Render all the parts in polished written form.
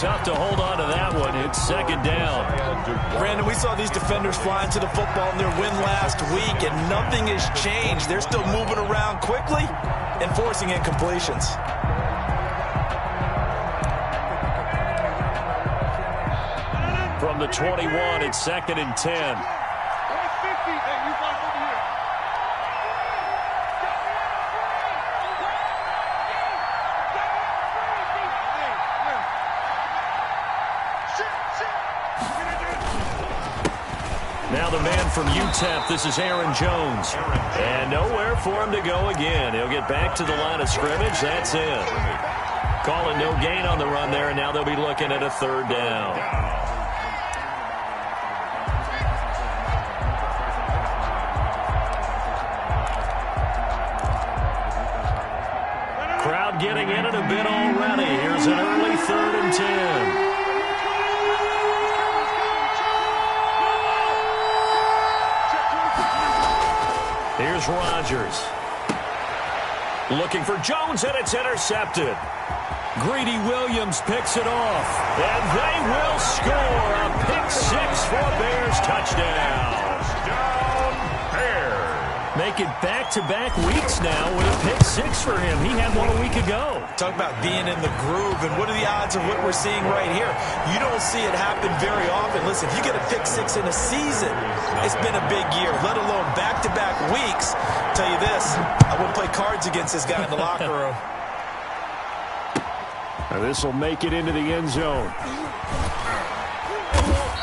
tough to hold on to that one. It's second down. Brandon, we saw these defenders flying to the football in their win last week, and nothing has changed. They're still moving around quickly and forcing incompletions. From the 21, it's second and 10. Now the man from UTEP, this is Aaron Jones. And nowhere for him to go again. He'll get back to the line of scrimmage. That's it. Calling no gain on the run there, and now they'll be looking at a third down. Crowd getting in it a bit already. Here's an early 3rd and 10. Here's Rodgers. Looking for Jones, and it's intercepted. Greedy Williams picks it off. And they will score a pick-6 for Bears touchdown. Make it back-to-back weeks now with a pick-6 for him. He had one a week ago. Talk about being in the groove, and what are the odds of what we're seeing right here? You don't see it happen very often. Listen, if you get a pick-6 in a season, it's been a big year, let alone back-to-back weeks. I'll tell you this, I wouldn't play cards against this guy in the locker room. Now this will make it into the end zone.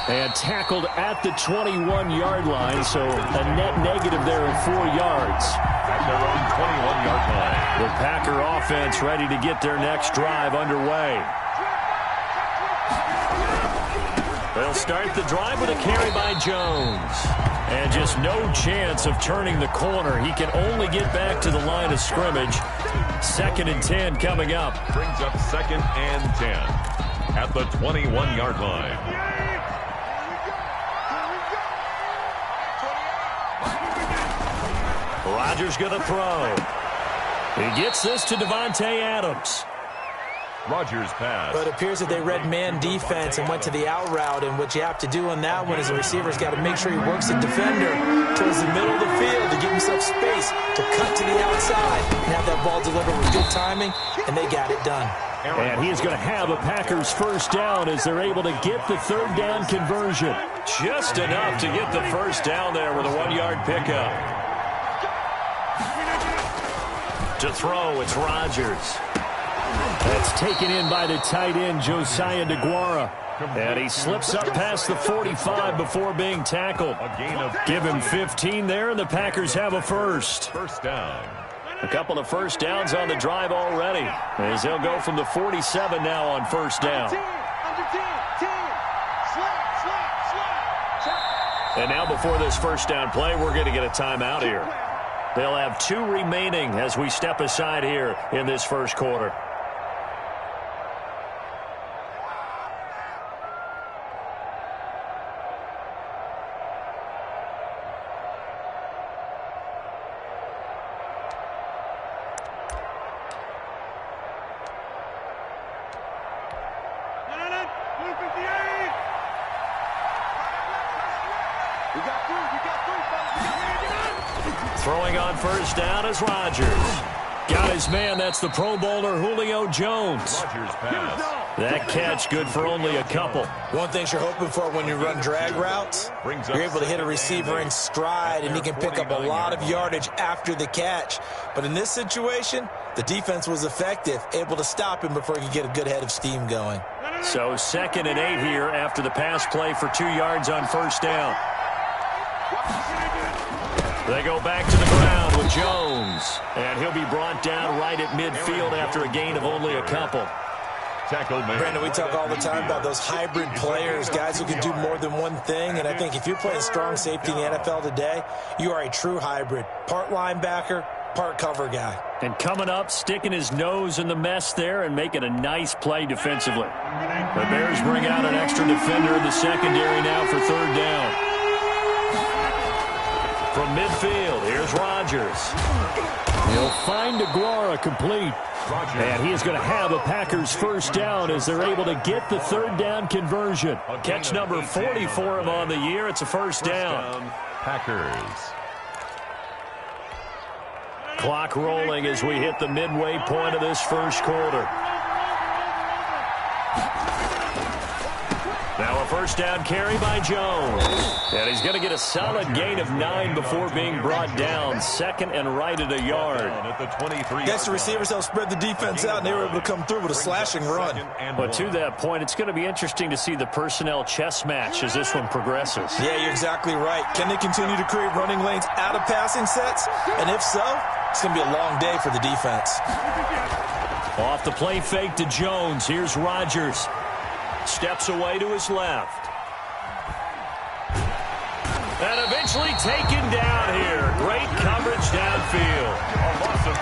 And tackled at the 21-yard line, so a net negative there of 4 yards. At their own 21-yard line. The Packer offense ready to get their next drive underway. They'll start the drive with a carry by Jones. And just no chance of turning the corner. He can only get back to the line of scrimmage. 2nd and 10 coming up. Brings up 2nd and 10 at the 21-yard line. Rodgers going to throw. He gets this to Devontae Adams. Rodgers pass. But it appears that they read man defense and went to the out route, and what you have to do on that one is the receiver's got to make sure he works the defender towards the middle of the field to give himself space to cut to the outside and have that ball delivered with good timing, and they got it done. And he is going to have a Packers first down as they're able to get the 3rd down conversion. Just enough to get the first down there with a 1-yard pickup. To throw, it's Rodgers. That's taken in by the tight end, Josiah DeGuara. And he slips up past the 45 before being tackled. Give him 15 there, and the Packers have a first. First down. A couple of first downs on the drive already, as they'll go from the 47 now on first down. And now before this first down play, we're going to get a timeout here. They'll have 2 remaining as we step aside here in this first quarter. Throwing on first down is Rodgers. Got his man. That's the Pro Bowler Julio Jones. That catch good for only a couple. One thing you're hoping for when you run drag routes, you're able to hit a receiver in stride, and he can pick up a lot of yardage after the catch. But in this situation, the defense was effective, able to stop him before he could get a good head of steam going. So 2nd and 8 here after the pass play for 2 yards on first down. They go back to the ground with Jones. And he'll be brought down right at midfield after a gain of only a couple. Brandon, we talk all the time about those hybrid players, guys who can do more than one thing. And I think if you're playing strong safety in the NFL today, you are a true hybrid. Part linebacker, part cover guy. And coming up, sticking his nose in the mess there and making a nice play defensively. The Bears bring out an extra defender in the secondary now for 3rd down. From midfield, here's Rodgers. He'll find DeGuara complete. And he is going to have a Packers first down as they're able to get the third down conversion. Catch number 40 for him on the year. It's a first down. Packers. Clock rolling as we hit the midway point of this first quarter. Now a first down carry by Jones. And he's going to get a solid gain of 9 before being brought down. Second and right at a yard. Against the receivers, they'll spread the defense out, and they were able to come through with a slashing run. But to that point, it's going to be interesting to see the personnel chess match as this one progresses. Yeah, you're exactly right. Can they continue to create running lanes out of passing sets? And if so, it's going to be a long day for the defense. Off the play fake to Jones. Here's Rodgers. Steps away to his left. And eventually taken down here. Great coverage downfield.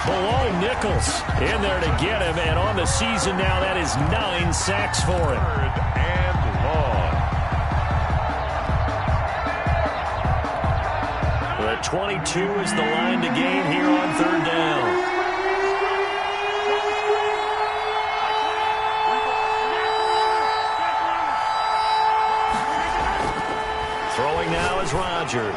Below Nichols in there to get him. And on the season now, that is 9 sacks for him. Third and long. The 22 is the line to gain here on third down. Throwing now is Rodgers.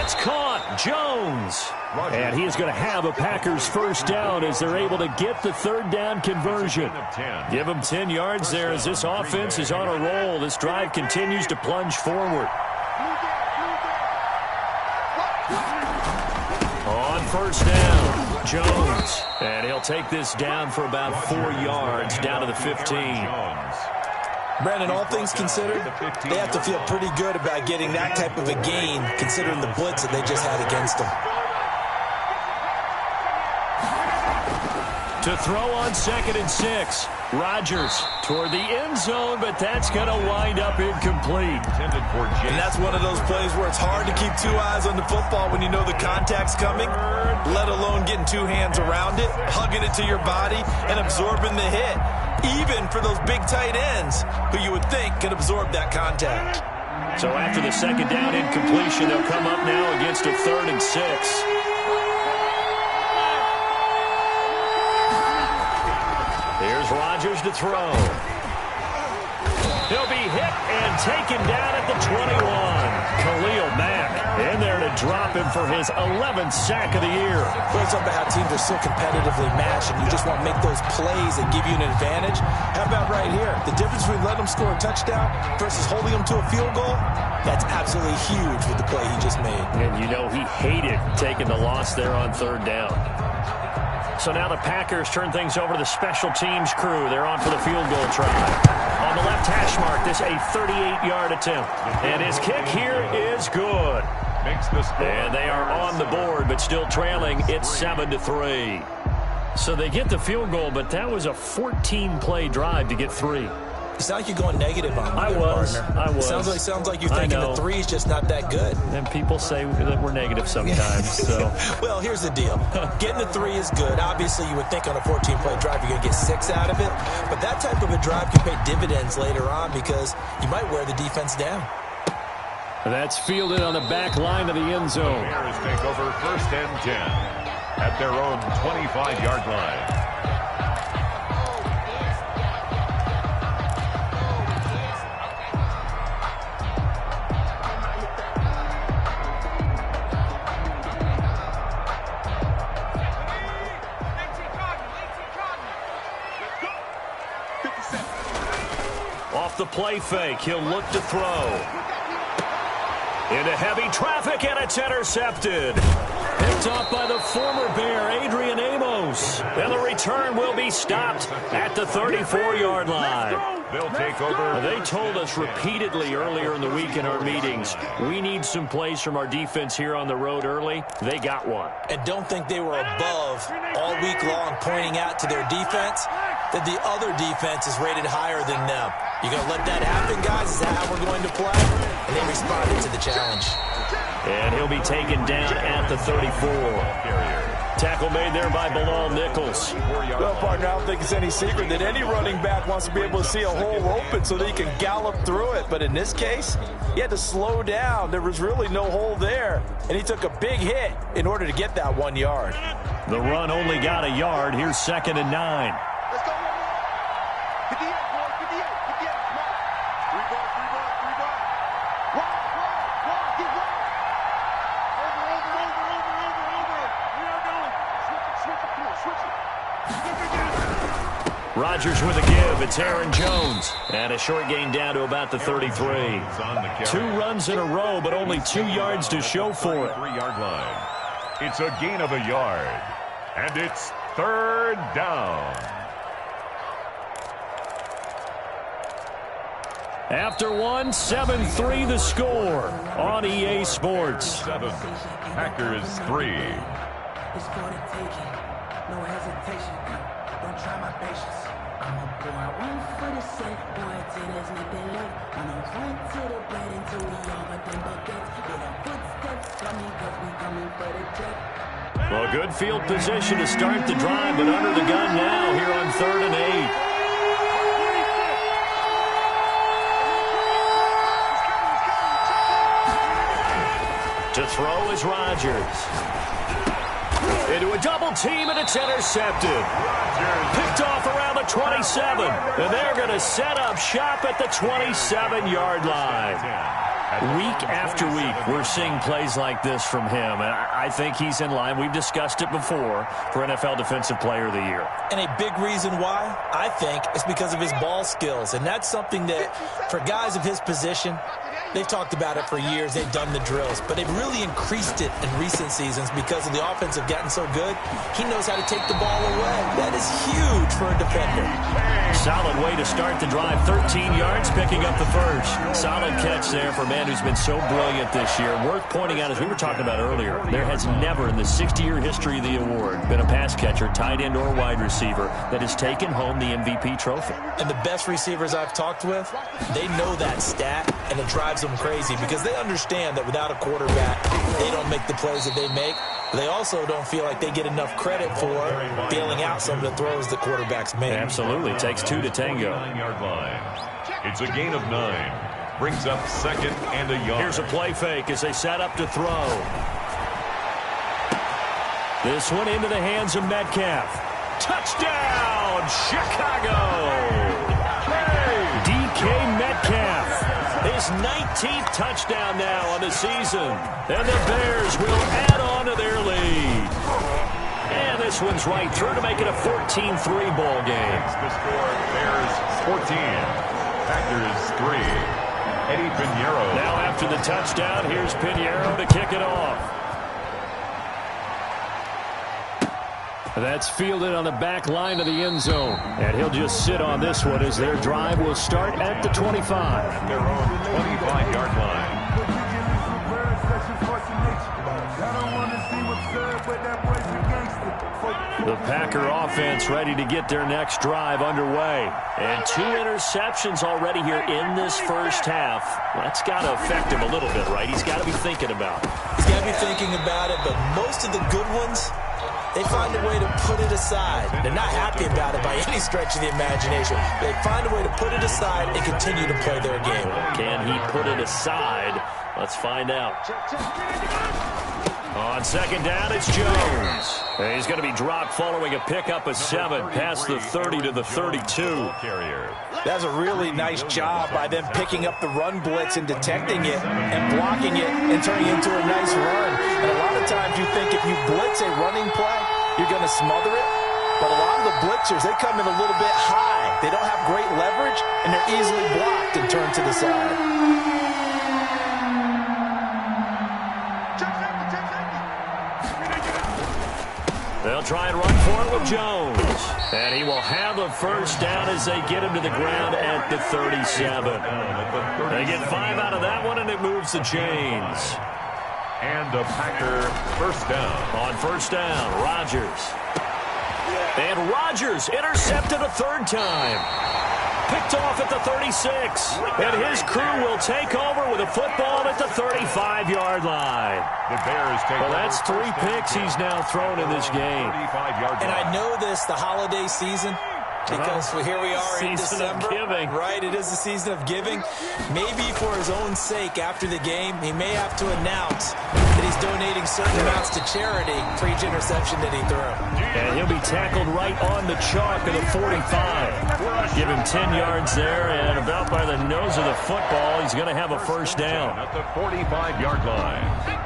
It's caught. Jones. And he is going to have a Packers first down as they're able to get the third down conversion. Give him 10 yards there as this offense is on a roll. This drive continues to plunge forward. On first down, Jones. And he'll take this down for about 4 yards down to the 15. Brandon, all things considered, they have to feel pretty good about getting that type of a gain considering the blitz that they just had against them. To throw on 2nd and 6. Rodgers toward the end zone, but that's going to wind up incomplete. And that's one of those plays where it's hard to keep 2 eyes on the football when you know the contact's coming, let alone getting 2 hands around it, hugging it to your body, and absorbing the hit. Even for those big tight ends who you would think can absorb that contact. So after the second down incompletion, they'll come up now against a 3rd and 6. Here's Rodgers to throw. He'll be hit and taken down at the 21. Khalil Mack in there to drop him for his 11th sack of the year. Well, it's up about how teams are so competitively matched, and you just want to make those plays that give you an advantage. How about right here? The difference between letting them score a touchdown versus holding them to a field goal, that's absolutely huge with the play he just made. And you know he hated taking the loss there on 3rd down. So now the Packers turn things over to the special teams crew. They're on for the field goal try. On the left hash mark, this a 38-yard attempt. And his kick here is good. And they are on the board, but still trailing. It's 7-3. So they get the field goal, but that was a 14-play drive to get 3. You sound like you're going negative on me. I was. Sounds like you're thinking the 3 is just not that good. And people say that we're negative sometimes. So. Well, here's the deal. Getting the 3 is good. Obviously, you would think on a 14-play drive you're going to get 6 out of it. But that type of a drive can pay dividends later on because you might wear the defense down. That's fielded on the back line of the end zone. Bears take over 1st and 10 at their own 25-yard line. Off the play fake, he'll look to throw. Into heavy traffic, and it's intercepted. Picked off by the former Bear, Adrian Amos. And the return will be stopped at the 34-yard line. They'll take over. They told us repeatedly earlier in the week in our meetings, we need some plays from our defense here on the road early. They got one. And don't think they were above all week long pointing out to their defense. that the other defense is rated higher than them. You going to let that happen, guys? Is that how we're going to play? And they responded to the challenge. And he'll be taken down at the 34. Tackle made there by Bilal Nichols. Well, partner, I don't think it's any secret that any running back wants to be able to see a hole open so that he can gallop through it. But in this case, he had to slow down. There was really no hole there. And he took a big hit in order to get that 1 yard. The run only got a yard. Here's 2nd and 9. Let's go. 58, boy. 58. 58. Come on. 3 ball. 3 ball. 3 ball. Walk. Keep walking. Over. We are going. Switch it. Come on. Switch it. Rodgers with a give. It's Aaron Jones. And a short gain down to about the 33. 2 runs in a row, but only 2 yards to show for it. 3-yard line. It's a gain of a yard. And it's 3rd down. After 1, 7-3 the score on EA Sports. 7. Packers 3. It's for the taking. No hesitation. Don't try my patience. I'm a boy, one for the set, boy, till there's nothing left. I'm a run to the bed until we all got them buckets. Yeah, the footsteps coming, cause we coming for the jet. Well, good field position to start the drive, but under the gun now here on 3rd and 8. To throw is Rodgers. Into a double team, and it's intercepted. Picked off around the 27. And they're going to set up shop at the 27-yard line. Week after week, we're seeing plays like this from him. And I think he's in line. We've discussed it before for NFL Defensive Player of the Year. And a big reason why, I think, is because of his ball skills. And that's something that, for guys of his position, they've talked about it for years. They've done the drills. But they've really increased it in recent seasons because of the offense have gotten so good. He knows how to take the ball away. That is huge for a defender. Solid way to start the drive. 13 yards, picking up the first. Solid catch there for a man who's been so brilliant this year. Worth pointing out, as we were talking about earlier, there has never in the 60-year history of the award been a pass catcher, tight end, or wide receiver that has taken home the MVP trophy. And the best receivers I've talked with, they know that stat, and it drives them crazy because they understand that without a quarterback, they don't make the plays that they make. But they also don't feel like they get enough credit for bailing out some of the throws that quarterbacks make. Absolutely. It takes 2 to tango. 9-yard line. It's a gain of 9. Brings up 2nd and a yard. Here's a play fake as they set up to throw. This one into the hands of Metcalf. Touchdown, Chicago! DK Metcalf. His 19th touchdown now on the season. And the Bears will add on to their lead. And this one's right through to make it a 14-3 ball game. The score, Bears 14. Packers 3. Eddie Pinheiro. Now after the touchdown, here's Pinheiro to kick it off. That's fielded on the back line of the end zone. And he'll just sit on this one as their drive will start at the 25. At their own 25-yard line. The Packer offense ready to get their next drive underway. And 2 interceptions already here in this first half. That's got to affect him a little bit, right? He's got to be thinking about it. He's got to be thinking about it, but most of the good ones, they find a way to put it aside. They're not happy about it by any stretch of the imagination. They find a way to put it aside and continue to play their game. Can he put it aside? Let's find out. On 2nd down, it's Jones. And he's going to be dropped following a pickup of 7 past the 30 to the 32. That's a really nice job by them picking up the run blitz and detecting it and blocking it and turning it into a nice run. And a lot of times you think if you blitz a running play, you're going to smother it. But a lot of the blitzers, they come in a little bit high. They don't have great leverage, and they're easily blocked and turned to the side. They'll try and run for it with Jones. And he will have a first down as they get him to the ground at the 37. They get 5 out of that one, and it moves the chains. And a Packer first down. On first down, Rodgers. And Rodgers intercepted a third time. Picked off at the 36. And his crew will take over with a football at the 35-yard line. The Bears take Well, that's 3 picks he's now thrown in this game. And I know this, the holiday season, because here we are in Season December. of giving. Right, it is the season of giving. Maybe for his own sake, after the game, he may have to announce that he's donating certain amounts to charity for each interception that he threw. And he'll be tackled right on the chalk of the 45. Give him 10 yards there, and about by the nose of the football, he's going to have a first down. At the 45-yard line.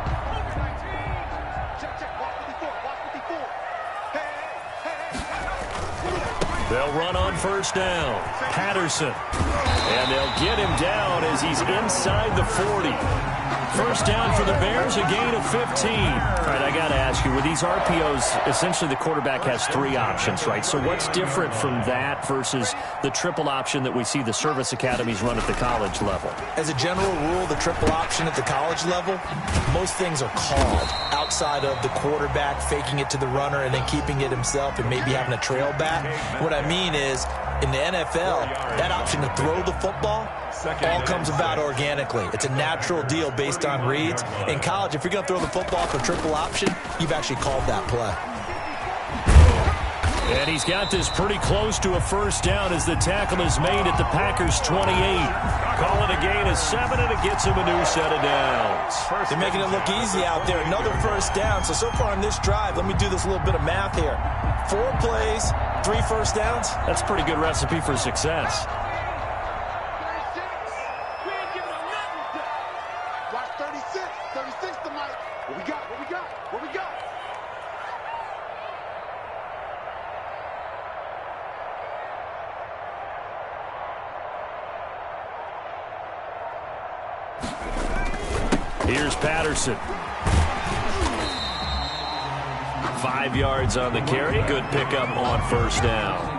They'll run on first down. Patterson. And they'll get him down as he's inside the 40. First down for the Bears, a gain of 15. All right, I got to ask you, with these RPOs, essentially the quarterback has 3 options, right? So what's different from that versus the triple option that we see the service academies run at the college level? As a general rule, the triple option at the college level, most things are called outside of the quarterback faking it to the runner and then keeping it himself and maybe having a trail back. What I mean is, in the NFL, that option to throw the football all comes about organically. It's a natural deal based on reads. In college, if you're going to throw the football for triple option, you've actually called that play. And he's got this pretty close to a first down as the tackle is made at the Packers' 28. Call it a gain of 7, and it gets him a new set of downs. They're making it look easy out there. Another first down. So far on this drive, let me do this little bit of math here. 4 plays, 3 first downs. That's a pretty good recipe for success. Watch 36. 36 tonight. What we got? What we got? What we got? Here's Patterson. 5 yards on the carry. Good pickup on first down.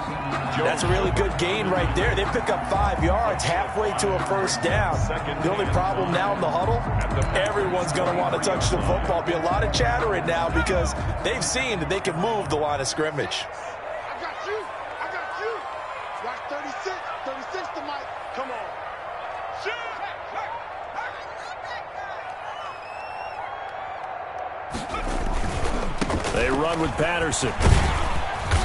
That's a really good gain right there. They pick up 5 yards halfway to a first down. The only problem now in the huddle, everyone's going to want to touch the football. Be a lot of chattering now because they've seen that they can move the line of scrimmage. I got you. I got you. Watch 36. 36 tonight. Come on. Shoot. They run with Patterson.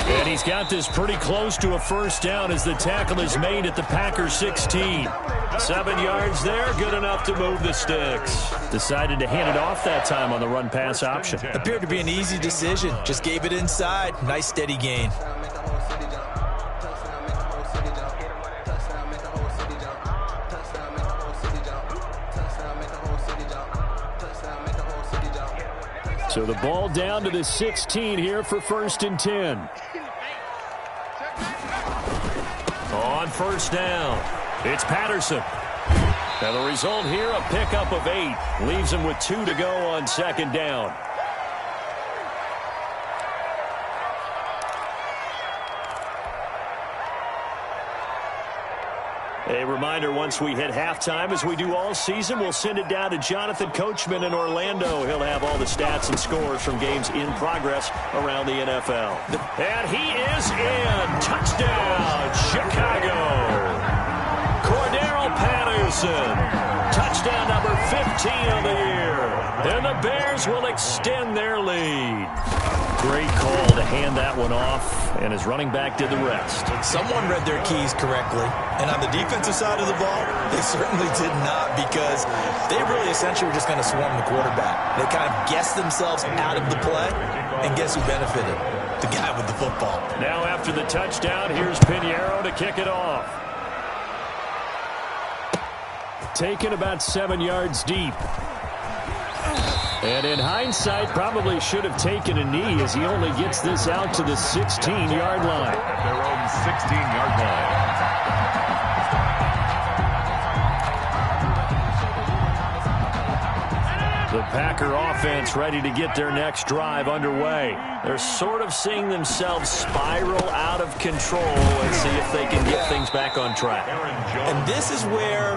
And he's got this pretty close to a first down as the tackle is made at the Packers' 16. 7 yards there, good enough to move the sticks. Decided to hand it off that time on the run-pass option. Appeared to be an easy decision. Just gave it inside. Nice steady gain. So the ball down to the 16 here for 1st and 10. On first down, it's Patterson. And the result here, a pickup of 8. Leaves him with 2 to go on 2nd down. A reminder, once we hit halftime, as we do all season, we'll send it down to Jonathan Coachman in Orlando. He'll have all the stats and scores from games in progress around the NFL. And he is in. Touchdown, Chicago. Cordero Patterson. Touchdown number 15 of the year. And the Bears will extend their lead. Great call to hand that one off, and his running back did the rest. Someone read their keys correctly, and on the defensive side of the ball, they certainly did not, because they really essentially were just going to swarm the quarterback. They kind of guessed themselves out of the play, and guess who benefited? The guy with the football. Now after the touchdown, here's Pinheiro to kick it off. Taken about 7 yards deep. And in hindsight, probably should have taken a knee as he only gets this out to the 16-yard line. At their own 16-yard line. The Packer offense ready to get their next drive underway. They're sort of seeing themselves spiral out of control and see if they can get things back on track. And this is where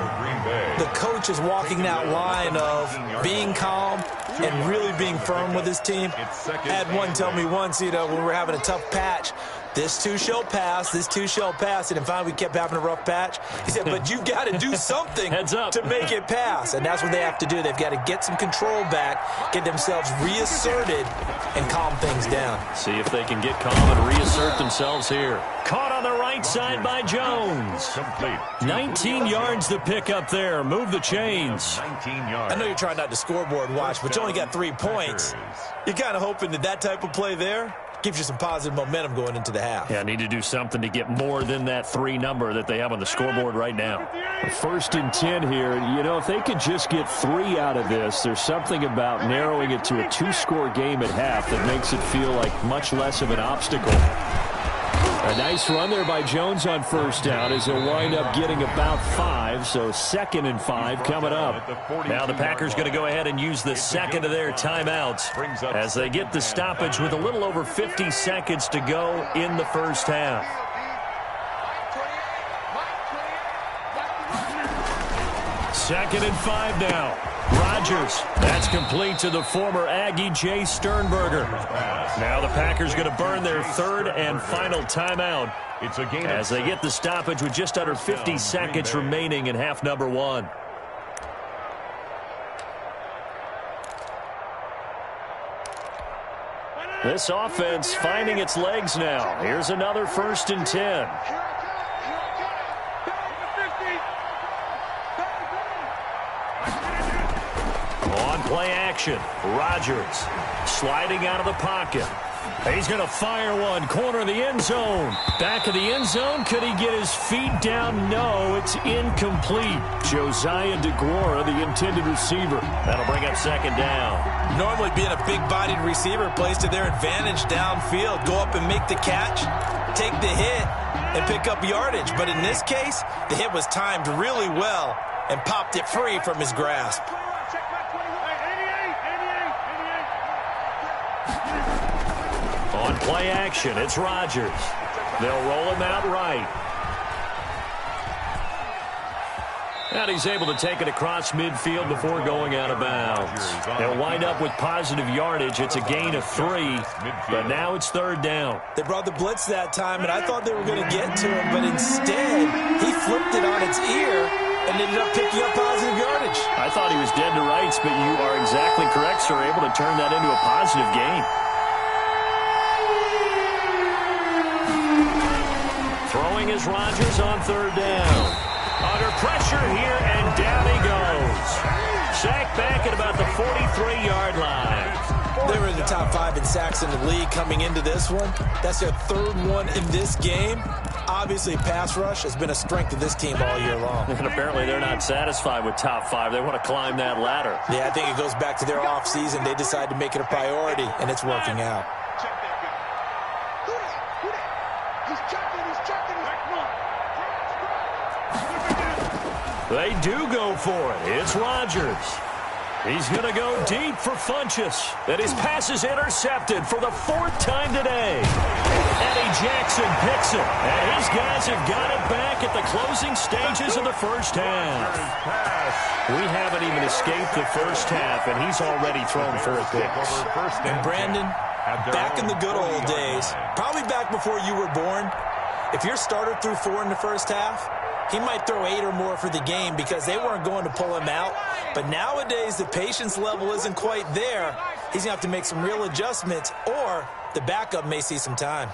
the coach is walking that line of being calm and really being firm with his team. I had one tell me once, when we're having a tough patch, This too shall pass. This too shall pass. And finally, we kept having a rough patch. He said, but you've got to do something to make it pass. And that's what they have to do. They've got to get some control back, get themselves reasserted, and calm things down. See if they can get calm and reassert themselves here. Caught on the right side by Jones. 19 yards to pick up there. Move the chains. 19 yards. I know you're trying not to scoreboard watch, but you only got 3 points. You're kind of hoping that type of play there gives you some positive momentum going into the half. Yeah, need to do something to get more than that 3 number that they have on the scoreboard right now. 1st and 10 here. You know, if they could just get 3 out of this, there's something about narrowing it to a 2-score game at half that makes it feel like much less of an obstacle. A nice run there by Jones on 1st down as he'll wind up getting about 5, so 2nd and 5 coming up. Now the Packers going to go ahead and use the 2nd of their timeouts as they get the stoppage with a little over 50 seconds to go in the 1st half. Second and 5 now. Rodgers. That's complete to the former Aggie Jay Sternberger. Now the Packers going to burn their 3rd and final timeout as they get the stoppage with just under 50 seconds remaining in half number 1. This offense finding its legs now. Here's another 1st and 10. Play action. Rodgers sliding out of the pocket. He's going to fire one. Corner of the end zone. Back of the end zone. Could he get his feet down? No, it's incomplete. Josiah DeGuara, the intended receiver. That'll bring up 2nd down. Normally being a big-bodied receiver plays to their advantage downfield. Go up and make the catch, take the hit, and pick up yardage. But in this case, the hit was timed really well and popped it free from his grasp. On play action, it's Rodgers. They'll roll him out right. And he's able to take it across midfield before going out of bounds. They'll wind up with positive yardage. It's a gain of 3, but now it's 3rd down. They brought the blitz that time, and I thought they were going to get to him, but instead, he flipped it on its ear and ended up picking up positive yardage. I thought he was dead to rights, but you are exactly correct, sir. Able to turn that into a positive gain. Throwing is Rodgers on 3rd down. Under pressure here, and down he goes. Sacked back at about the 43-yard line. They were in the top 5 in sacks in the league coming into this one. That's their 3rd one in this game. Obviously, pass rush has been a strength of this team all year long. And apparently they're not satisfied with top 5. They want to climb that ladder. Yeah, I think it goes back to their offseason. They decided to make it a priority, and it's working out. They do go for it. It's Rodgers. He's going to go deep for Funchess. And his pass is intercepted for the 4th time today. Eddie Jackson picks it. And his guys have got it back at the closing stages of the 1st half. We haven't even escaped the 1st half, and he's already thrown 4 picks. And Brandon, back in the good old days, probably back before you were born, if your starter threw 4 in the 1st half, he might throw 8 or more for the game because they weren't going to pull him out. But nowadays, the patience level isn't quite there. He's going to have to make some real adjustments, or the backup may see some time.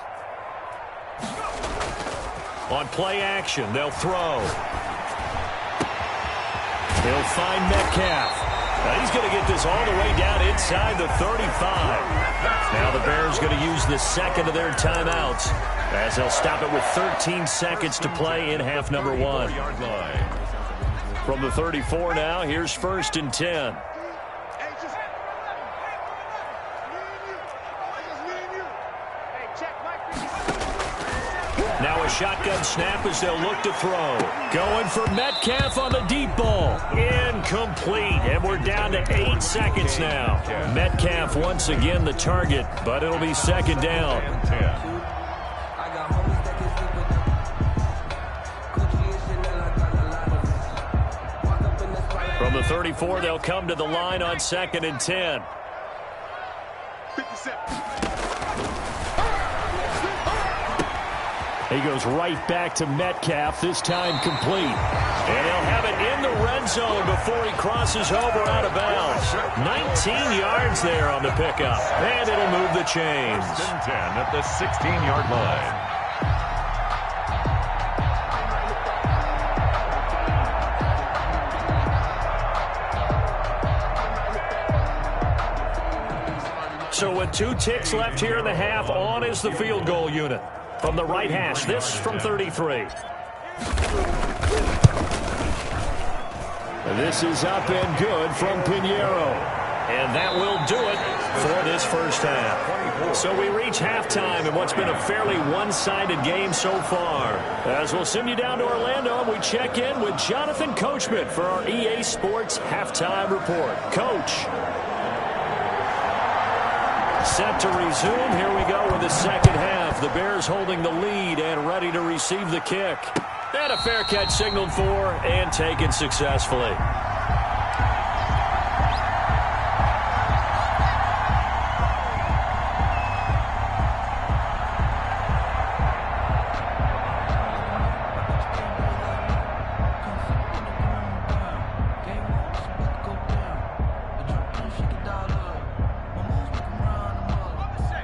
On play action, they'll throw. He'll find Metcalf. Now he's going to get this all the way down inside the 35. Now the Bears going to use the 2nd of their timeouts as they'll stop it with 13 seconds to play in half number 1. From the 34 now, here's 1st and 10. Now a shotgun snap as they'll look to throw. Going for Metcalf on the deep ball. Incomplete. And we're down to 8 seconds now. Metcalf once again the target, but it'll be 2nd down. From the 34, they'll come to the line on 2nd and 10. 57. He goes right back to Metcalf, this time complete. And he'll have it in the red zone before he crosses over out of bounds. 19 yards there on the pickup. And it'll move the chains. 10 at the 16-yard line. So with 2 ticks left here in the half, on is the field goal unit. From the right hash, this from 33. This is up and good from Pinheiro. And that will do it for this first half. So we reach halftime in what's been a fairly one-sided game so far. As we'll send you down to Orlando, and we check in with Jonathan Coachman for our EA Sports Halftime Report. Coach. Set to resume. Here we go with the second half. The Bears holding the lead and ready to receive the kick. And a fair catch signaled for and taken successfully.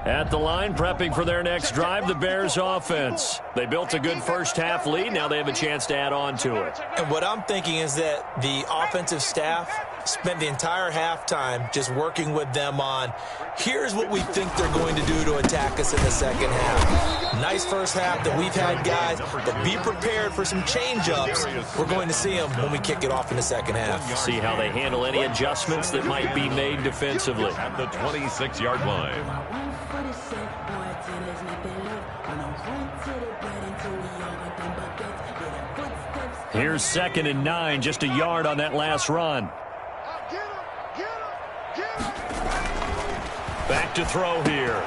At the line, prepping for their next drive, the Bears offense. They built a good first-half lead. Now they have a chance to add on to it. And what I'm thinking is that the offensive staff spent the entire halftime just working with them on, here's what we think they're going to do to attack us in the second half. Nice first half that we've had, guys, but be prepared for some change-ups. We're going to see them when we kick it off in the second half. See how they handle any adjustments that might be made defensively. At the 26-yard line. Here's 2nd and 9, just a yard on that last run. Back to throw here.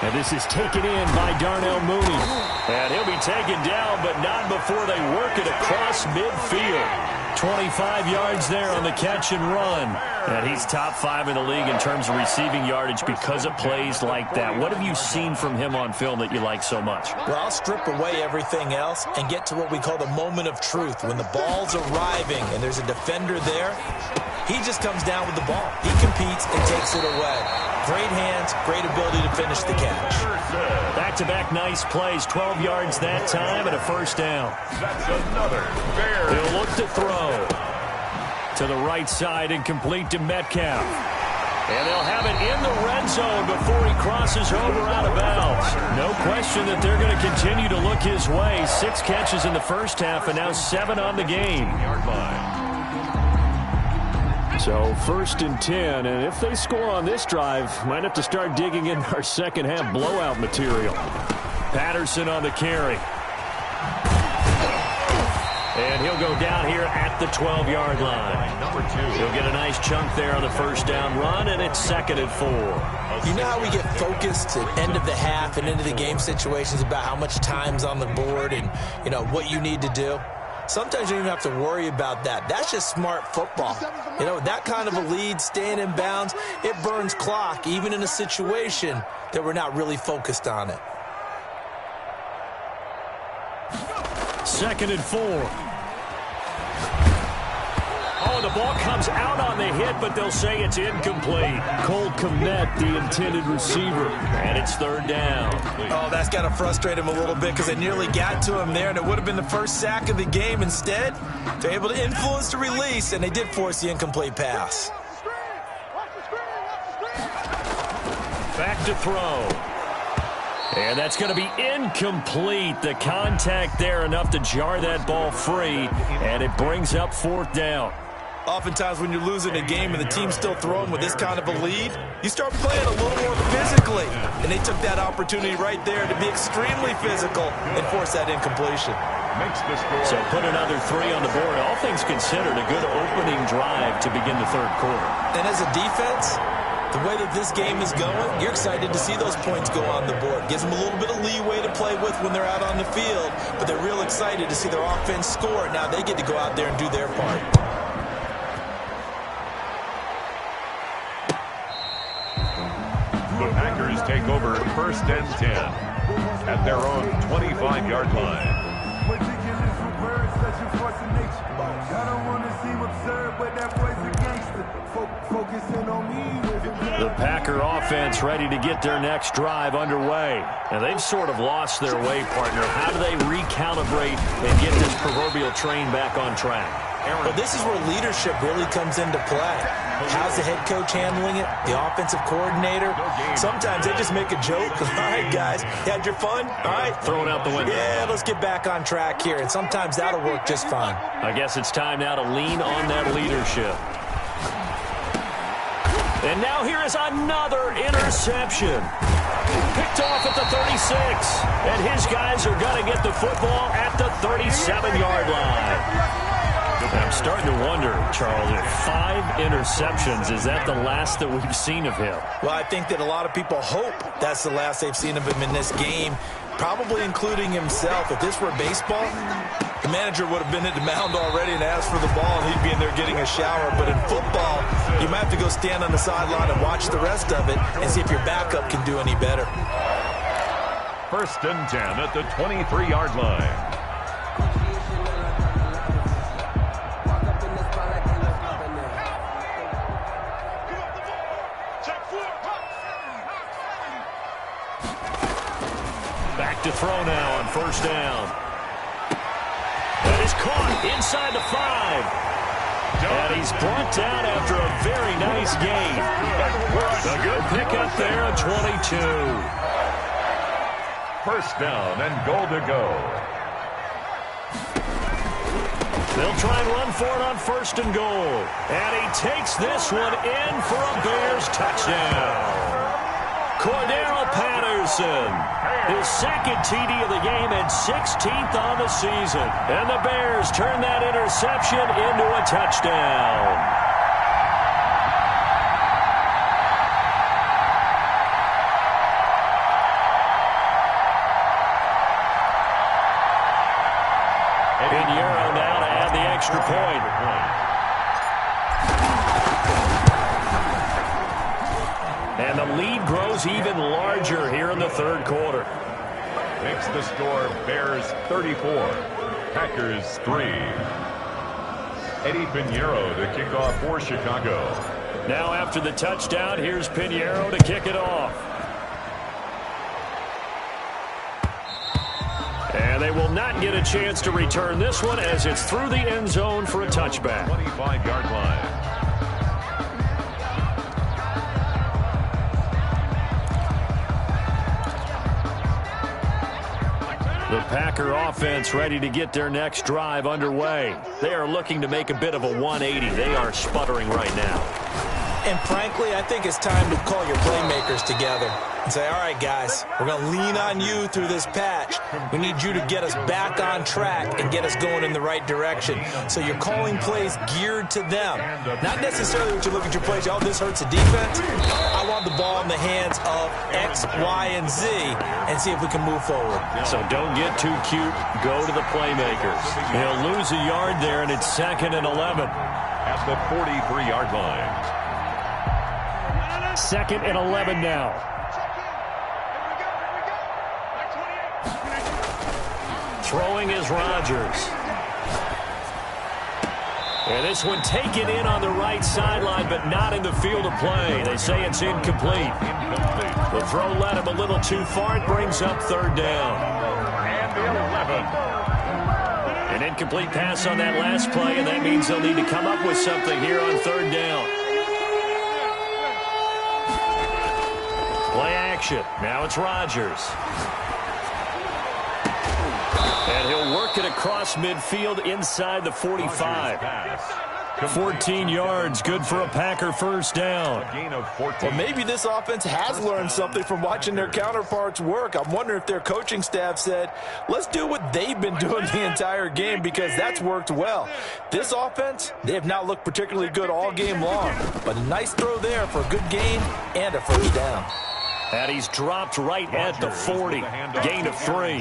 And this is taken in by Darnell Mooney. And he'll be taken down, but not before they work it across midfield. 25 yards there on the catch and run. And he's top 5 in the league in terms of receiving yardage because of plays like that. What have you seen from him on film that you like so much? Well, I'll strip away everything else and get to what we call the moment of truth. When the ball's arriving and there's a defender there, he just comes down with the ball. He competes and takes it away. Great hands, great ability to finish the catch. Back-to-back nice plays, 12 yards that time and a first down. That's another Bears. He'll look to throw. To the right side and complete to Metcalf. And they'll have it in the red zone before he crosses over out of bounds. No question that they're going to continue to look his way. 6 catches in the first half and now 7 on the game. Yard line. So 1st and 10, and if they score on this drive, might have to start digging in our second half blowout material. Patterson on the carry. And he'll go down here at the 12-yard line. Number 2. He'll get a nice chunk there on the first down run, and it's 2nd and 4. You know how we get focused at end of the half and into the game situations about how much time's on the board and, you know, what you need to do? Sometimes you don't even have to worry about that. That's just smart football. You know, that kind of a lead, staying in bounds, it burns clock, even in a situation that we're not really focused on it. 2nd and 4. Oh, the ball comes out on the hit, but they'll say it's incomplete. Cole Kmet, the intended receiver, and it's 3rd down. Oh, that's got to frustrate him a little bit because they nearly got to him there, and it would have been the first sack of the game. Instead, they're able to influence the release, and they did force the incomplete pass. Back to throw. And that's going to be incomplete. The contact there enough to jar that ball free, and it brings up 4th down. Oftentimes when you're losing a game and the team's still throwing with this kind of a lead, you start playing a little more physically. And they took that opportunity right there to be extremely physical and force that incompletion. Makes the score. So put another 3 on the board. All things considered, a good opening drive to begin the 3rd quarter. And as a defense, the way that this game is going, you're excited to see those points go on the board. Gives them a little bit of leeway to play with when they're out on the field, but they're real excited to see their offense score. Now they get to go out there and do their part. The Packers take over 1st and 10. at their own 25-yard line. The Packer offense ready to get their next drive underway. And they've sort of lost their way, partner. How do they recalibrate and get this proverbial train back on track? Well, this is where leadership really comes into play. How's the head coach handling it? The offensive coordinator? Sometimes they just make a joke. All right, guys, you had your fun? All right. Throw it out the window. Yeah, let's get back on track here. And sometimes that'll work just fine. I guess it's time now to lean on that leadership. And now here is another interception. Picked off at the 36. And his guys are going to get the football at the 37-yard line. I'm starting to wonder, Charles, if 5 interceptions, is that the last that we've seen of him? Well, I think that a lot of people hope that's the last they've seen of him in this game, probably including himself. If this were baseball, the manager would have been at the mound already and asked for the ball, and he'd be in there getting a shower. But in football, you might have to go stand on the sideline and watch the rest of it and see if your backup can do any better. 1st and 10 at the 23-yard line. To throw now on 1st down. That is caught inside the 5. And he's brought down after a very nice gain. A good pickup there, a 22. 1st down and goal to go. They'll try and run for it on 1st and goal. And he takes this one in for a Bears touchdown. Cordero Patterson, his 2nd TD of the game and 16th on the season. And the Bears turn that interception into a touchdown. Pinheiro now to add the extra point. And the lead grows even larger here in the 3rd quarter. Makes the score Bears 34, Packers 3. Eddie Pinheiro to kick off for Chicago. Now after the touchdown, here's Pinheiro to kick it off. And they will not get a chance to return this one as it's through the end zone for a touchback. 25-yard line. The Packer offense ready to get their next drive underway. They are looking to make a bit of a 180. They are sputtering right now. And frankly, I think it's time to call your playmakers together and say, all right, guys, we're going to lean on you through this patch. We need you to get us back on track and get us going in the right direction. So you're calling plays geared to them. Not necessarily what you look at your plays, oh, this hurts the defense. I want the ball in the hands of X, Y, and Z and see if we can move forward. So don't get too cute. Go to the playmakers. He'll lose a yard there, and it's 2nd and 11. At the 43-yard line. 2nd and 11 now. Throwing is Rodgers. And this one taken in on the right sideline, but not in the field of play. They say it's incomplete. The throw led him a little too far. It brings up 3rd down. And the 11. An incomplete pass on that last play, and that means they'll need to come up with something here on 3rd down. Play action. Now it's Rodgers. And he'll work it across midfield inside the 45. 14 yards, good for a Packer 1st down. A gain of 14. Well, maybe this offense has learned something from watching their counterparts work. I'm wondering if their coaching staff said, let's do what they've been doing the entire game because that's worked well. This offense, they have not looked particularly good all game long. But a nice throw there for a good gain and a 1st down. And he's dropped right at the 40. Gain of 3.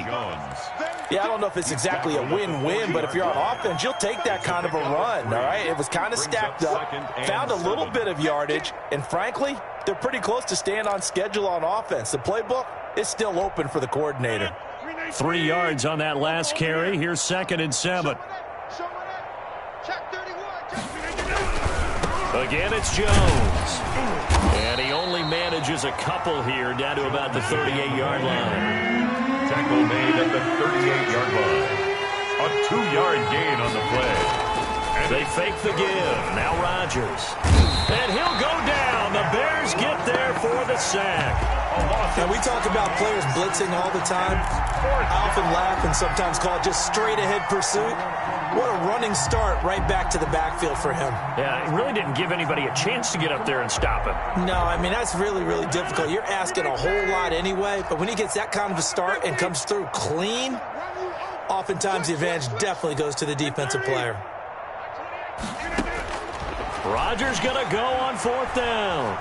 Yeah, I don't know if it's exactly a win-win, but if you're on offense, you'll take that kind of a run, all right? It was kind of stacked up, found a little bit of yardage, and frankly, they're pretty close to staying on schedule on offense. The playbook is still open for the coordinator. 3 yards on that last carry. Here's 2nd and 7. Again, it's Jones. And he only manages a couple here, down to about the 38-yard line. Tackle made at the 38-yard line. A 2-yard gain on the play. And they fake the give. Now Rodgers. And he'll go down. The Bears get there for the sack. And we talk about players blitzing all the time. I often laugh and sometimes call it just straight-ahead pursuit. What a running start right back to the backfield for him. Yeah, it really didn't give anybody a chance to get up there and stop him. No, I mean, that's really, really difficult. You're asking a whole lot anyway, but when he gets that kind of a start and comes through clean, oftentimes the advantage definitely goes to the defensive player. Rodgers going to go on 4th down.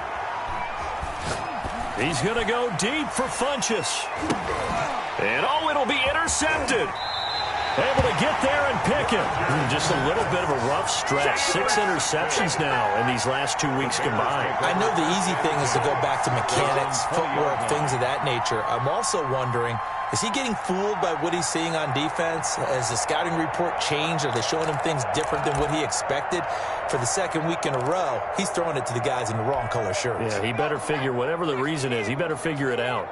He's going to go deep for Funchess. And, oh, it'll be intercepted. Able to get there and pick him. Just a little bit of a rough stretch. 6 interceptions now in these last 2 weeks combined. I know the easy thing is to go back to mechanics, footwork, things of that nature. I'm also wondering, is he getting fooled by what he's seeing on defense? Has the scouting report changed? Are they showing him things different than what he expected? For the 2nd week in a row, he's throwing it to the guys in the wrong color shirts. Yeah, he better figure, whatever the reason is, he better figure it out.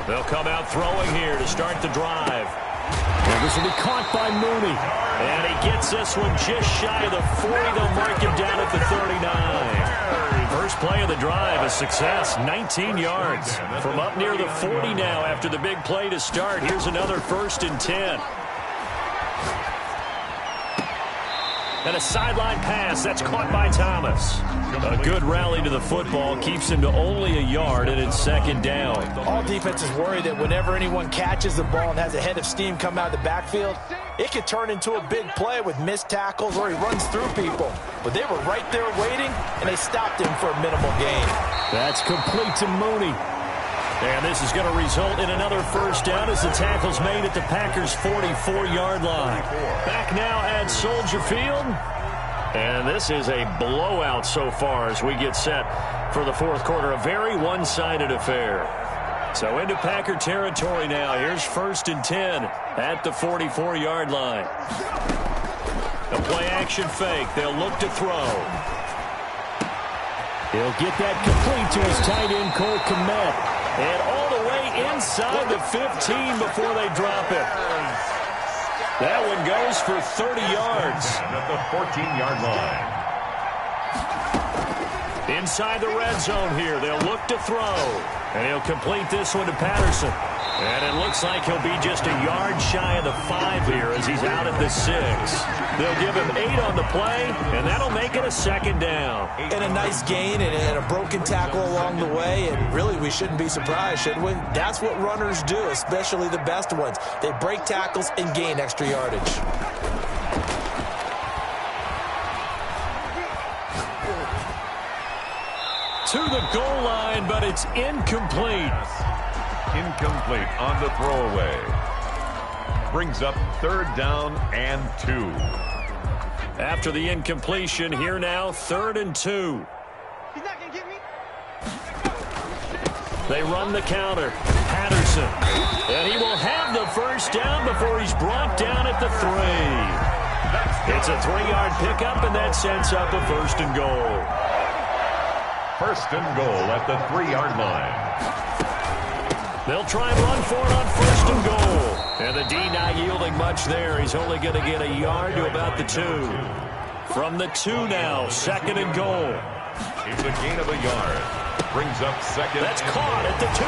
They'll come out throwing here to start the drive. And this will be caught by Mooney. And he gets this one just shy of the 40. They'll mark him down at the 39. First play of the drive, a success, 19 yards. From up near the 40 now after the big play to start. Here's another 1st and 10. And a sideline pass. That's caught by Thomas. A good rally to the football keeps him to only a yard, and it's 2nd down. All defenses worry that whenever anyone catches the ball and has a head of steam come out of the backfield, it could turn into a big play with missed tackles or he runs through people. But they were right there waiting, and they stopped him for a minimal gain. That's complete to Mooney. And this is going to result in another 1st down as the tackle's made at the Packers' 44-yard line. Back now at Soldier Field. And this is a blowout so far as we get set for the 4th quarter. A very one-sided affair. So into Packer territory now. Here's 1st and 10 at the 44-yard line. A play-action fake. They'll look to throw. He'll get that complete to his tight end, Cole Kmet. And all the way inside the 15 before they drop it. That one goes for 30 yards. At the 14-yard line. Inside the red zone here. They'll look to throw. And he'll complete this one to Patterson. And it looks like he'll be just a yard shy of the 5 here as he's out at the 6. They'll give him 8 on the play, and that'll make it a 2nd down. And a nice gain and a broken tackle along the way, and really we shouldn't be surprised, should we? That's what runners do, especially the best ones. They break tackles and gain extra yardage. To the goal line, but it's incomplete. Incomplete on the throwaway. Brings up 3rd down and 2. After the incompletion, here now, 3rd and 2. He's not going to get me. They run the counter. Patterson. And he will have the 1st down before he's brought down at the 3. It's a 3-yard pickup, and that sets up a 1st and goal. 1st and goal at the 3-yard line. They'll try and run for it on 1st and goal. And the D not yielding much there. He's only going to get a yard to about the 2. From the 2 now, 2nd and goal. It's a gain of a yard. Brings up 2nd. That's caught at the 2.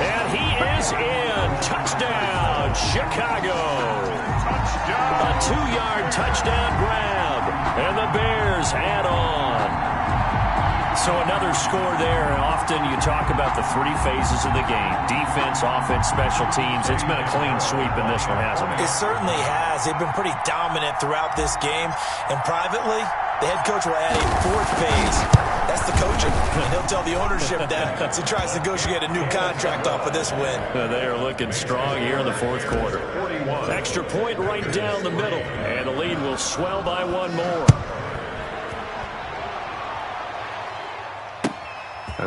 And he is in. Touchdown, Chicago. Touchdown. A 2-yard touchdown grab. And the Bears add on. So another score there. Often you talk about the 3 phases of the game. Defense, offense, special teams. It's been a clean sweep in this one, hasn't it? It certainly has. They've been pretty dominant throughout this game. And privately, the head coach will add a 4th phase. That's That's the coaching. And he'll tell the ownership that as he tries to negotiate a new contract off of this win. They are looking strong here in the fourth quarter. Extra point right down the middle. And the lead will swell by one more.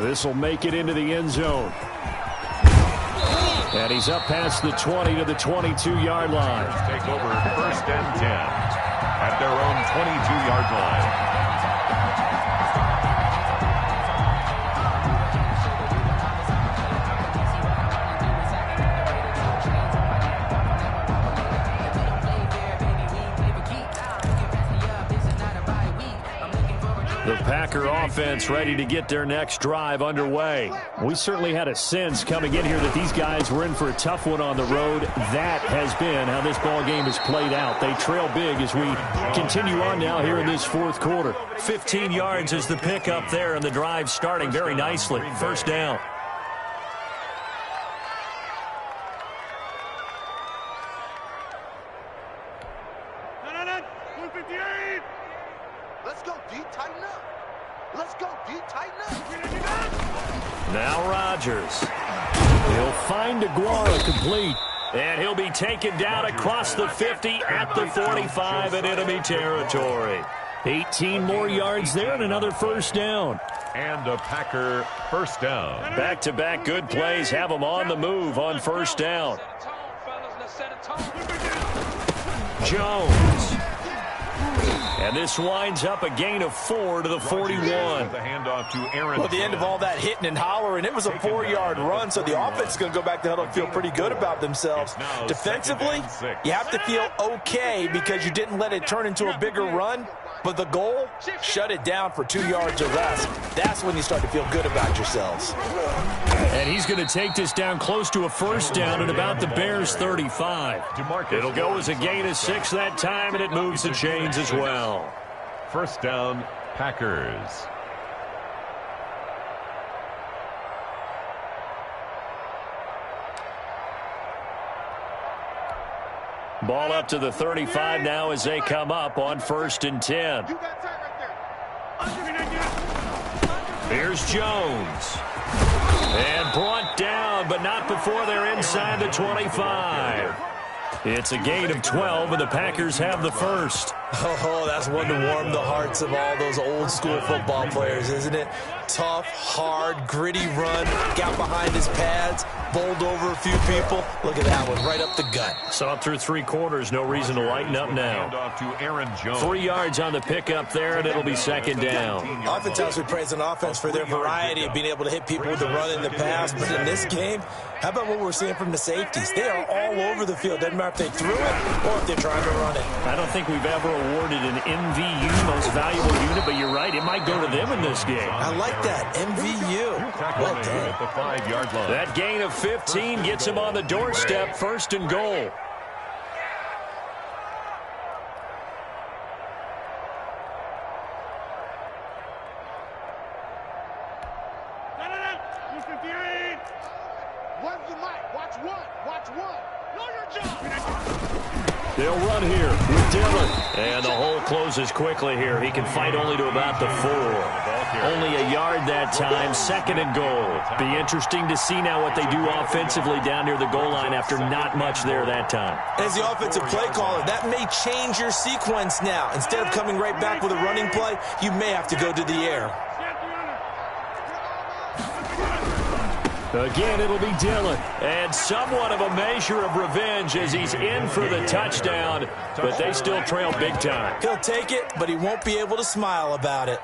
This will make it into the end zone. And he's up past the 20 to the 22-yard line. Take over 1st and 10 at their own 22-yard line. The Packer offense ready to get their next drive underway. We certainly had a sense coming in here that these guys were in for a tough one on the road. That has been how this ball game has played out. They trail big as we continue on now here in this fourth quarter. 15 yards is the pickup there, and the drive starting very nicely. First down. Let's go, D. Tighten up. Let's go, D. Tighten up. Now Rodgers. He'll find Aguara complete. And he'll be taken down across the 50 at the 45 in enemy territory. 18 more yards there and another first down. And a Packer first down. Back-to-back good plays have them on the move on first down. Jones. And this winds up a gain of 4 to the 41. The handoff to Aaron. Well, at the end of all that hitting and hollering, it was a 4-yard run, so the offense is going to go back to huddle and feel pretty good about themselves. Defensively, you have to feel okay because you didn't let it turn into a bigger run, but the goal, shut it down for 2 yards or less. That's when you start to feel good about yourselves. And he's going to take this down close to a first down at about the Bears' 35. It'll go as a gain of 6 that time, and it moves the chains as well. First down, Packers. Ball up to the 35 now as they come up on 1st and 10. Here's Jones. And brought down, but not before they're inside the 25. It's a gain of 12, and the Packers have the first. Oh, that's one to warm the hearts of all those old-school football players, isn't it? Tough, hard, gritty run, got behind his pads, bowled over a few people. Look at that one, right up the gut. Saw it through 3 quarters, no reason to lighten up now. Handoff to Aaron Jones. 3 yards on the pickup there, and it'll be second down. Oftentimes we praise an offense for their variety of being able to hit people with the run in the pass, but in this game, how about what we're seeing from the safeties? They are all over the field. Doesn't matter if they threw it or if they're trying to run it. I don't think we've ever awarded an MVU, most valuable unit, but you're right, it might go to them in this game. I like that, MVU. Well done. At the 5-yard line. That gain of 15 gets him on the doorstep, 1st and goal. They'll run here with Dillon. And the hole closes quickly here. He can fight only to about the 4. Only a yard that time, 2nd and goal. Be interesting to see now what they do offensively down near the goal line after not much there that time. As the offensive play caller, that may change your sequence now. Instead of coming right back with a running play, you may have to go to the air. Again, it'll be Dillon. And somewhat of a measure of revenge as he's in for the touchdown, but they still trail big time. He'll take it, but he won't be able to smile about it.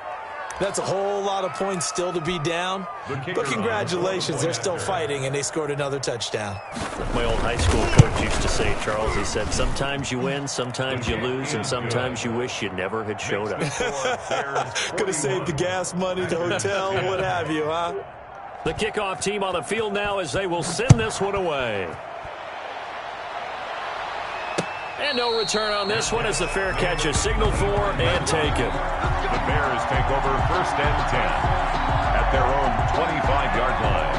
That's a whole lot of points still to be down. But congratulations, they're still fighting, and they scored another touchdown. My old high school coach used to say, Charles, he said, sometimes you win, sometimes you lose, and sometimes you wish you never had showed up. Could have saved the gas money, the hotel, what have you, huh? The kickoff team on the field now as they will send this one away. And no return on this one as the fair catch is signaled for and taken. The Bears take over 1st and 10 at their own 25-yard line.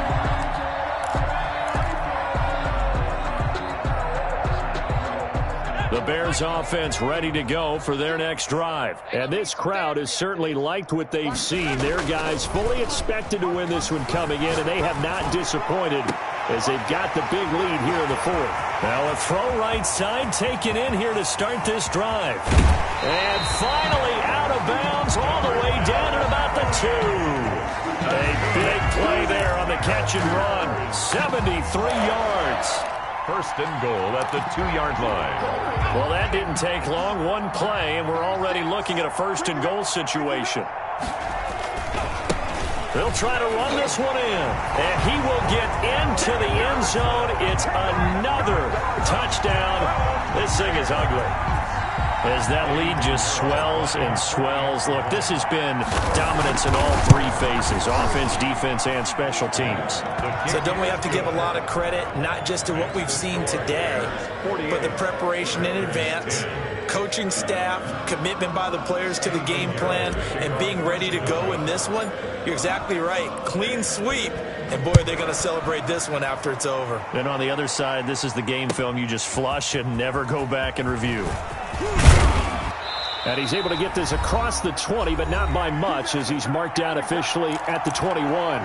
The Bears offense ready to go for their next drive. And this crowd has certainly liked what they've seen. Their guys fully expected to win this one coming in, and they have not disappointed as they've got the big lead here in the fourth. Now a throw right side taken in here to start this drive. And finally out of bounds all the way down at about the 2. A big play there on the catch and run. 73 yards. First and goal at the 2-yard line. Well, that didn't take long. One play, and we're already looking at a first and goal situation. They'll try to run this one in, and he will get into the end zone. It's another touchdown. This thing is ugly as that lead just swells and swells. Look, this has been dominance in all three phases, offense, defense, and special teams. So don't we have to give a lot of credit, not just to what we've seen today, but the preparation in advance, coaching staff, commitment by the players to the game plan, and being ready to go in this one? You're exactly right. Clean sweep. And, boy, they're going to celebrate this one after it's over. And on the other side, this is the game film you just flush and never go back and review. And he's able to get this across the 20, but not by much as he's marked down officially at the 21.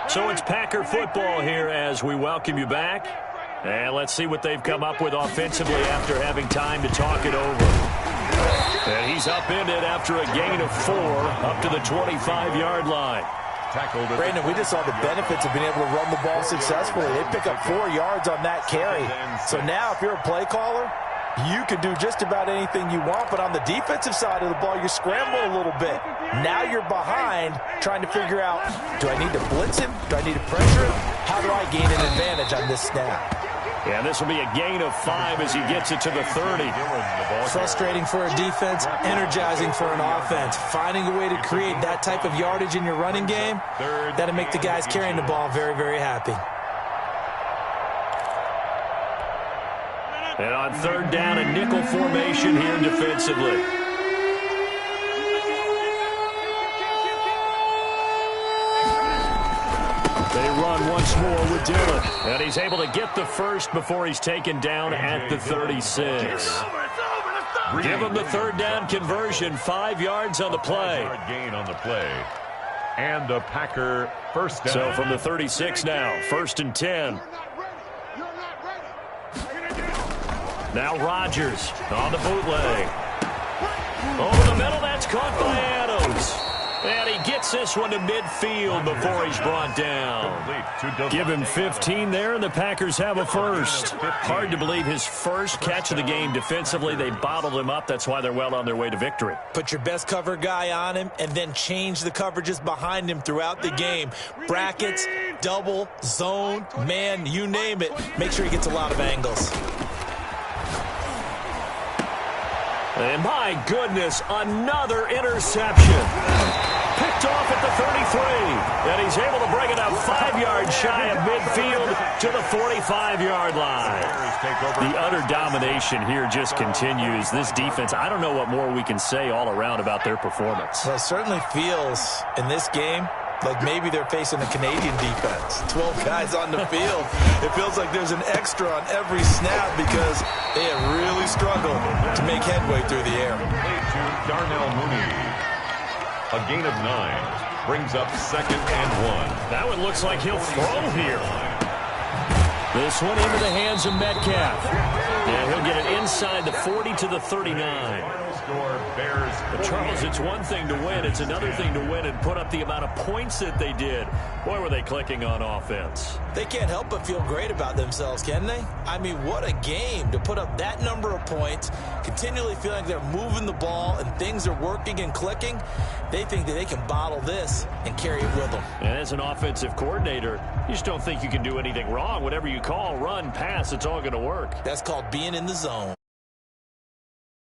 So it's Packer football here as we welcome you back. And let's see what they've come up with offensively after having time to talk it over. And he's upended after a gain of 4 up to the 25-yard line. Brandon, we just saw the benefits of being able to run the ball successfully. They pick up 4 yards on that carry. So now if you're a play caller, you can do just about anything you want, but on the defensive side of the ball, you scramble a little bit. Now you're behind trying to figure out, do I need to blitz him? Do I need to pressure him? How do I gain an advantage on this snap? Yeah, this will be a gain of 5 as he gets it to the 30. Frustrating for a defense, energizing for an offense. Finding a way to create that type of yardage in your running game, that'll make the guys carrying the ball very, very happy. And on third down, a nickel formation here defensively. They run once more with Dillon. And he's able to get the first before he's taken down at the 36. Give him the third down conversion, 5 yards on the play. Gain on the play. And a Packer first down. So from the 36 now, 1st and 10. Now Rodgers on the bootleg. Over the middle, that's caught by Adams. And he gets this one to midfield before he's brought down. Give him 15 there, and the Packers have a first. Hard to believe his first catch of the game defensively. They bottled him up. That's why they're well on their way to victory. Put your best cover guy on him and then change the coverages behind him throughout the game. Brackets, double, zone, man, you name it. Make sure he gets a lot of angles. And my goodness, another interception. Picked off at the 33. And he's able to bring it up 5 yards shy of midfield to the 45-yard line. The utter domination here just continues. This defense, I don't know what more we can say all around about their performance. Well, it certainly feels in this game like maybe they're facing a Canadian defense. 12 guys on the field. It feels like there's an extra on every snap because they have really struggled to make headway through the air. Darnell Mooney. A gain of 9. Brings up 2nd and 1. That one looks like he'll throw here. This one into the hands of Metcalf. And he'll get it inside the 40 to the 39. But Charles, it's one thing to win. It's another thing to win and put up the amount of points that they did. Boy, were they clicking on offense. They can't help but feel great about themselves, can they? I mean, what a game to put up that number of points, continually feeling like they're moving the ball and things are working and clicking. They think that they can bottle this and carry it with them. And as an offensive coordinator, you just don't think you can do anything wrong. Whatever you call, run, pass, it's all going to work. That's called being in the zone.